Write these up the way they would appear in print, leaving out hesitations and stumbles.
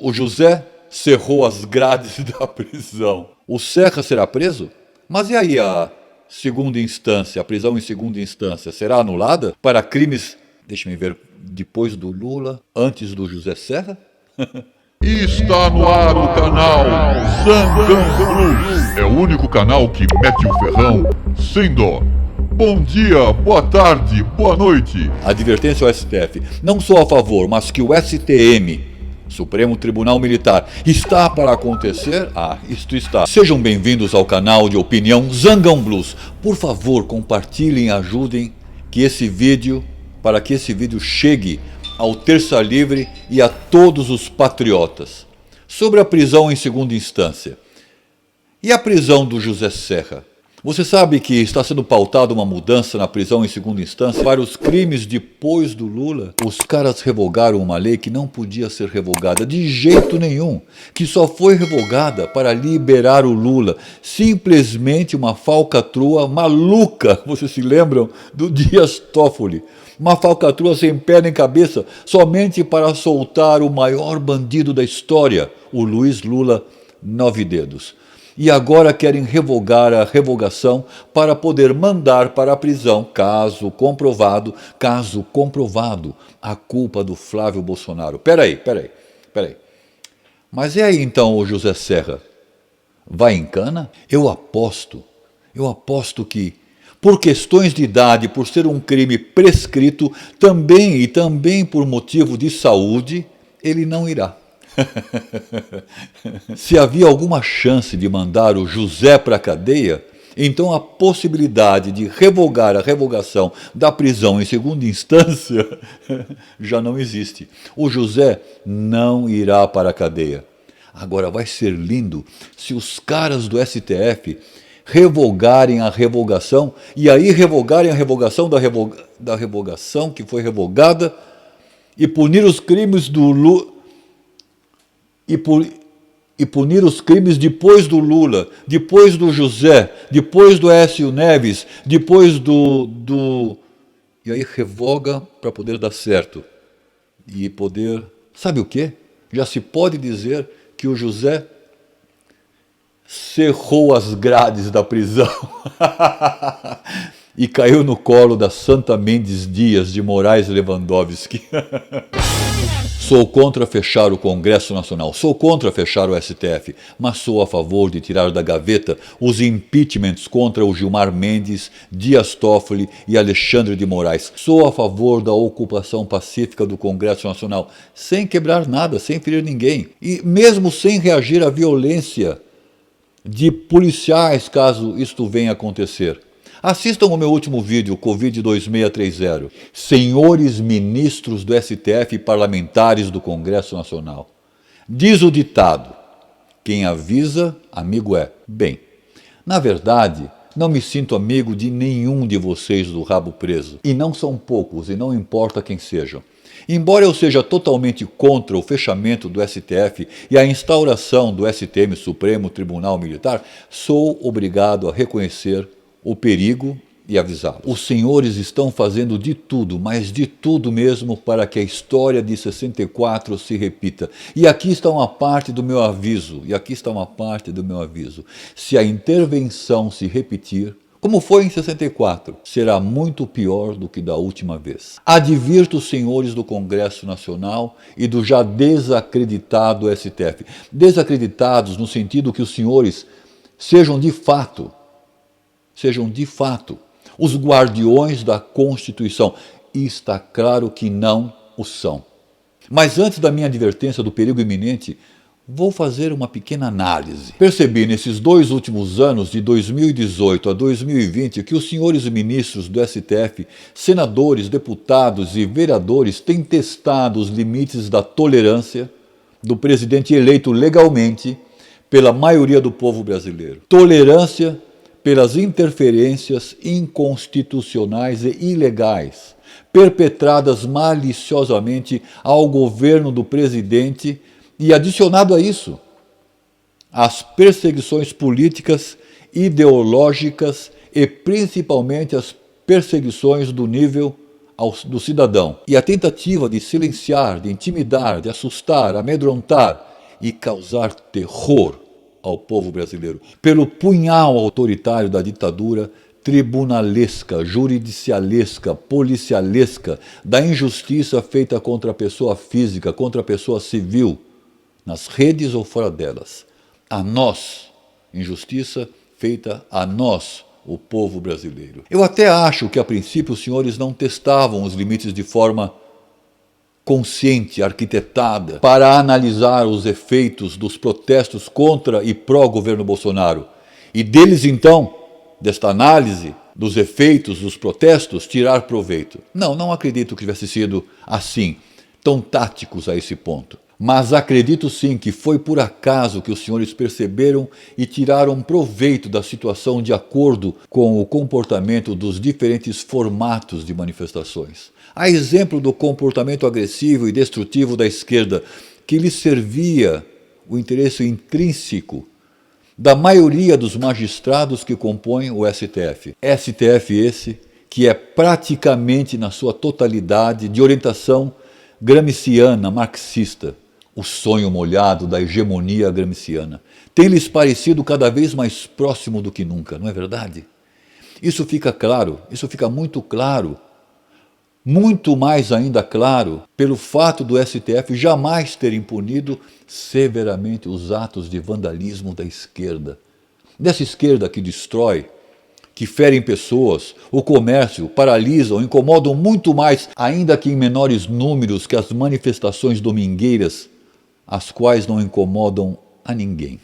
O José cerrou as grades da prisão. O Serra será preso? Mas e aí a segunda instância, a prisão em segunda instância, será anulada para crimes, deixa-me ver, depois do Lula, antes do José Serra? Está no ar o canal Zangão Blues. É o único canal que mete o ferrão sem dó. Bom dia, boa tarde, boa noite. Advertência ao STF. Não sou a favor, mas que o STM, Supremo Tribunal Militar, está para acontecer? Isto está. Sejam bem-vindos ao canal de opinião Zangão Blues. Por favor, compartilhem e ajudem para que esse vídeo chegue ao Terça Livre e a todos os patriotas. Sobre a prisão em segunda instância. E a prisão do José Serra? Você sabe que está sendo pautada uma mudança na prisão em segunda instância para os crimes depois do Lula? Os caras revogaram uma lei que não podia ser revogada de jeito nenhum, que só foi revogada para liberar o Lula. Simplesmente uma falcatrua maluca, vocês se lembram do Dias Toffoli? Uma falcatrua sem pé nem cabeça, somente para soltar o maior bandido da história, o Luiz Lula Nove Dedos. E agora querem revogar a revogação para poder mandar para a prisão, caso comprovado, a culpa do Flávio Bolsonaro. Peraí. Mas e aí então o José Serra? Vai em cana? Eu aposto que, por questões de idade, por ser um crime prescrito, também por motivo de saúde, ele não irá. Se havia alguma chance de mandar o José para a cadeia, então a possibilidade de revogar a revogação da prisão em segunda instância já não existe. O José não irá para a cadeia. Agora vai ser lindo se os caras do STF revogarem a revogação e aí revogarem a revogação da revogação que foi revogada e punir os crimes do Lula. E punir os crimes depois do Lula, depois do José, depois do Aécio Neves, depois do... E aí revoga para poder dar certo. E poder... Sabe o quê? Já se pode dizer que o José cerrou as grades da prisão e caiu no colo da Santa Mendes Dias de Moraes Lewandowski. Sou contra fechar o Congresso Nacional, sou contra fechar o STF, mas sou a favor de tirar da gaveta os impeachments contra o Gilmar Mendes, Dias Toffoli e Alexandre de Moraes. Sou a favor da ocupação pacífica do Congresso Nacional, sem quebrar nada, sem ferir ninguém, e mesmo sem reagir à violência de policiais, caso isto venha a acontecer. Assistam o meu último vídeo, Covid 2630. Senhores ministros do STF e parlamentares do Congresso Nacional. Diz o ditado, quem avisa, amigo é. Bem, na verdade, não me sinto amigo de nenhum de vocês do rabo preso. E não são poucos, e não importa quem sejam. Embora eu seja totalmente contra o fechamento do STF e a instauração do STM, Supremo Tribunal Militar, sou obrigado a reconhecer o perigo e avisá-los. Os senhores estão fazendo de tudo, mas de tudo mesmo, para que a história de 64 se repita. E aqui está uma parte do meu aviso, Se a intervenção se repetir, como foi em 64, será muito pior do que da última vez. Advirto os senhores do Congresso Nacional e do já desacreditado STF. Desacreditados no sentido que os senhores sejam de fato os guardiões da Constituição. E está claro que não o são. Mas antes da minha advertência do perigo iminente, vou fazer uma pequena análise. Percebi nesses 2 últimos anos, de 2018 a 2020, que os senhores ministros do STF, senadores, deputados e vereadores têm testado os limites da tolerância do presidente eleito legalmente pela maioria do povo brasileiro. Tolerância pelas interferências inconstitucionais e ilegais perpetradas maliciosamente ao governo do presidente e, adicionado a isso, as perseguições políticas, ideológicas e principalmente as perseguições do nível do cidadão e a tentativa de silenciar, de intimidar, de assustar, amedrontar e causar terror ao povo brasileiro, pelo punhal autoritário da ditadura tribunalesca, juridicialesca, policialesca, da injustiça feita contra a pessoa física, contra a pessoa civil, nas redes ou fora delas. A nós, injustiça feita a nós, o povo brasileiro. Eu até acho que, a princípio, os senhores não testavam os limites de forma consciente, arquitetada, para analisar os efeitos dos protestos contra e pró-governo Bolsonaro. E deles, então, desta análise dos efeitos dos protestos, tirar proveito. Não acredito que tivesse sido assim, tão táticos a esse ponto. Mas acredito sim que foi por acaso que os senhores perceberam e tiraram proveito da situação de acordo com o comportamento dos diferentes formatos de manifestações. A exemplo do comportamento agressivo e destrutivo da esquerda, que lhe servia o interesse intrínseco da maioria dos magistrados que compõem o STF. STF esse que é praticamente na sua totalidade de orientação gramsciana, marxista. O sonho molhado da hegemonia gramsciana tem lhes parecido cada vez mais próximo do que nunca, não é verdade? Isso fica claro, isso fica muito claro, muito mais ainda claro, pelo fato do STF jamais ter impunido severamente os atos de vandalismo da esquerda. Dessa esquerda que destrói, que ferem pessoas, o comércio, paralisam, incomodam muito mais, ainda que em menores números, que as manifestações domingueiras, as quais não incomodam a ninguém.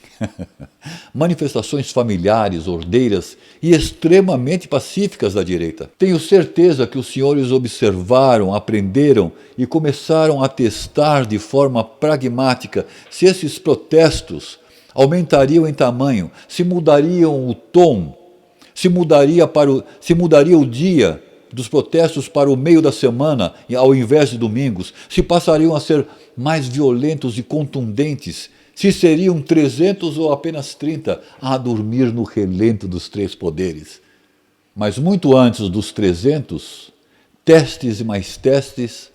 Manifestações familiares, ordeiras e extremamente pacíficas da direita. Tenho certeza que os senhores observaram, aprenderam e começaram a testar de forma pragmática se esses protestos aumentariam em tamanho, se mudariam o tom, se mudaria o dia dos protestos para o meio da semana, ao invés de domingos, se passariam a ser mais violentos e contundentes, se seriam 300 ou apenas 30 a dormir no relento dos três poderes. Mas muito antes dos 300, testes e mais testes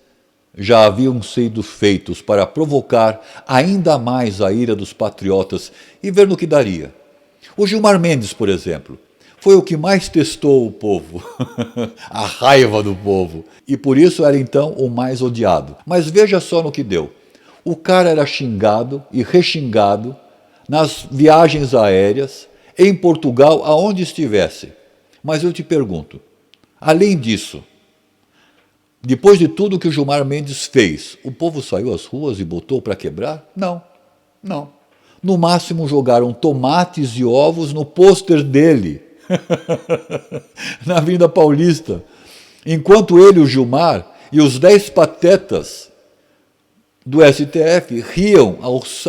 já haviam sido feitos para provocar ainda mais a ira dos patriotas e ver no que daria. O Gilmar Mendes, por exemplo, foi o que mais testou o povo, a raiva do povo, e por isso era então o mais odiado. Mas veja só no que deu. O cara era xingado e rexingado nas viagens aéreas, em Portugal, aonde estivesse. Mas eu te pergunto, além disso, depois de tudo que o Gilmar Mendes fez, o povo saiu às ruas e botou para quebrar? Não. No máximo jogaram tomates e ovos no pôster dele, na Avenida Paulista, enquanto ele, o Gilmar, e os 10 patetas do STF riam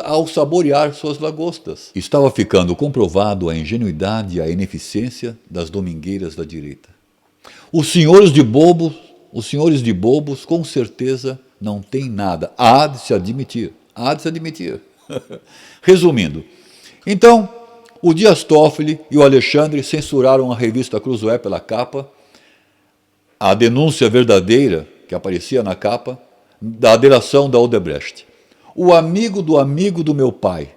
ao saborear suas lagostas. Estava ficando comprovado a ingenuidade e a ineficiência das domingueiras da direita. Os senhores de bobos, com certeza, não têm nada. Há de se admitir. Resumindo, então, o Dias Toffoli e o Alexandre censuraram a revista Cruzoé pela capa, a denúncia verdadeira que aparecia na capa da delação da Odebrecht. O amigo do meu pai.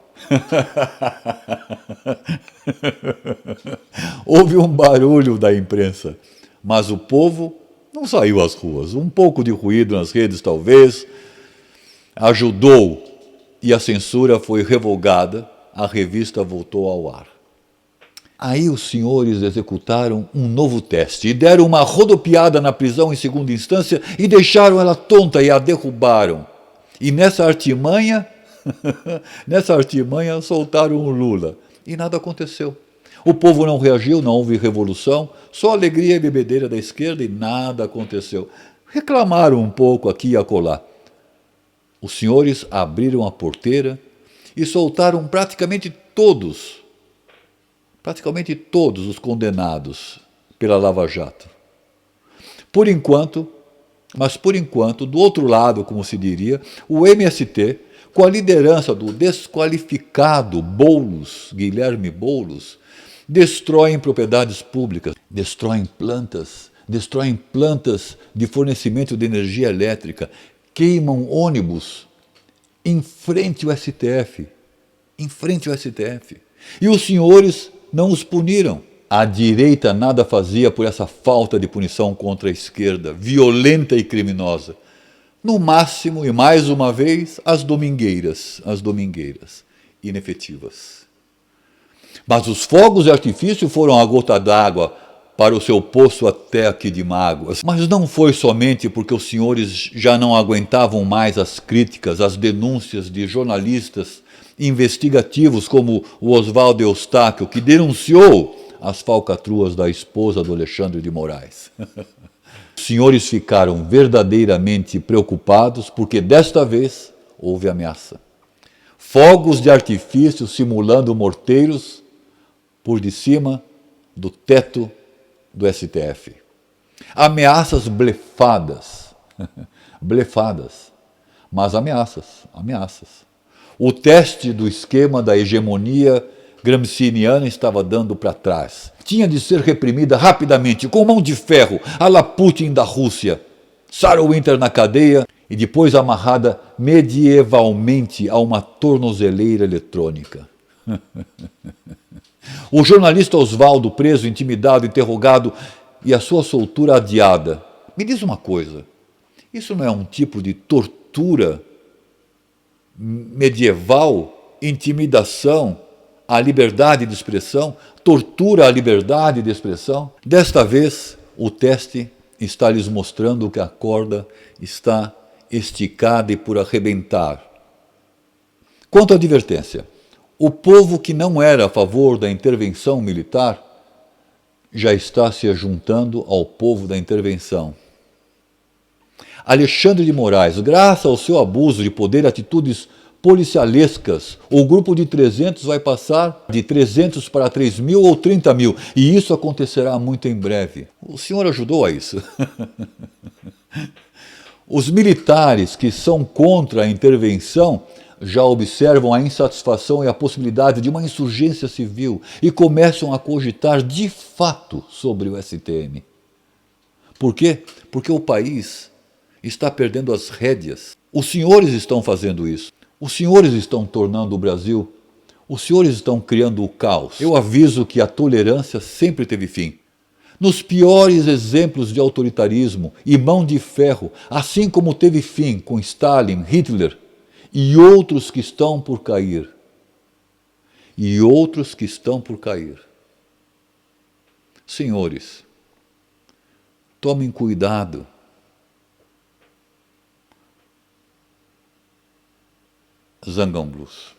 Houve um barulho da imprensa, mas o povo não saiu às ruas. Um pouco de ruído nas redes, talvez, ajudou e a censura foi revogada. A revista voltou ao ar. Aí os senhores executaram um novo teste e deram uma rodopiada na prisão em segunda instância e deixaram ela tonta e a derrubaram. E nessa artimanha soltaram o Lula. E nada aconteceu. O povo não reagiu, não houve revolução, só alegria e bebedeira da esquerda e nada aconteceu. Reclamaram um pouco aqui e acolá. Os senhores abriram a porteira e soltaram praticamente todos os condenados pela Lava Jato. Por enquanto, do outro lado, como se diria, o MST, com a liderança do desqualificado Guilherme Boulos, destroem propriedades públicas, destroem plantas de fornecimento de energia elétrica, queimam ônibus em frente ao STF. em frente ao STF. E os senhores não os puniram. A direita nada fazia por essa falta de punição contra a esquerda, violenta e criminosa. No máximo, e mais uma vez, as domingueiras, inefetivas. Mas os fogos de artifício foram a gota d'água para o seu poço até aqui de mágoas. Mas não foi somente porque os senhores já não aguentavam mais as críticas, as denúncias de jornalistas investigativos como o Oswaldo Eustáquio, que denunciou as falcatruas da esposa do Alexandre de Moraes. Os senhores ficaram verdadeiramente preocupados porque desta vez houve ameaça. Fogos de artifício simulando morteiros por de cima do teto do STF. Ameaças blefadas, blefadas, mas ameaças. O teste do esquema da hegemonia gramsciana estava dando para trás. Tinha de ser reprimida rapidamente, com mão de ferro, à la Putin da Rússia. Sarah Winter na cadeia e depois amarrada medievalmente a uma tornozeleira eletrônica. O jornalista Oswaldo preso, intimidado, interrogado e a sua soltura adiada. Me diz uma coisa, isso não é um tipo de tortura medieval, intimidação à liberdade de expressão, tortura à liberdade de expressão? Desta vez, o teste está lhes mostrando que a corda está esticada e por arrebentar. Quanto à advertência, o povo que não era a favor da intervenção militar já está se juntando ao povo da intervenção. Alexandre de Moraes, graças ao seu abuso de poder e atitudes policialescas, o grupo de 300 vai passar de 300 para 3.000 ou 30.000, e isso acontecerá muito em breve. O senhor ajudou a isso. Os militares que são contra a intervenção já observam a insatisfação e a possibilidade de uma insurgência civil e começam a cogitar de fato sobre o STM. Por quê? Porque o país está perdendo as rédeas. Os senhores estão fazendo isso. Os senhores estão tornando o Brasil, os senhores estão criando o caos. Eu aviso que a tolerância sempre teve fim. Nos piores exemplos de autoritarismo e mão de ferro, assim como teve fim com Stalin, Hitler e outros que estão por cair. Senhores, tomem cuidado. Zangão Blues.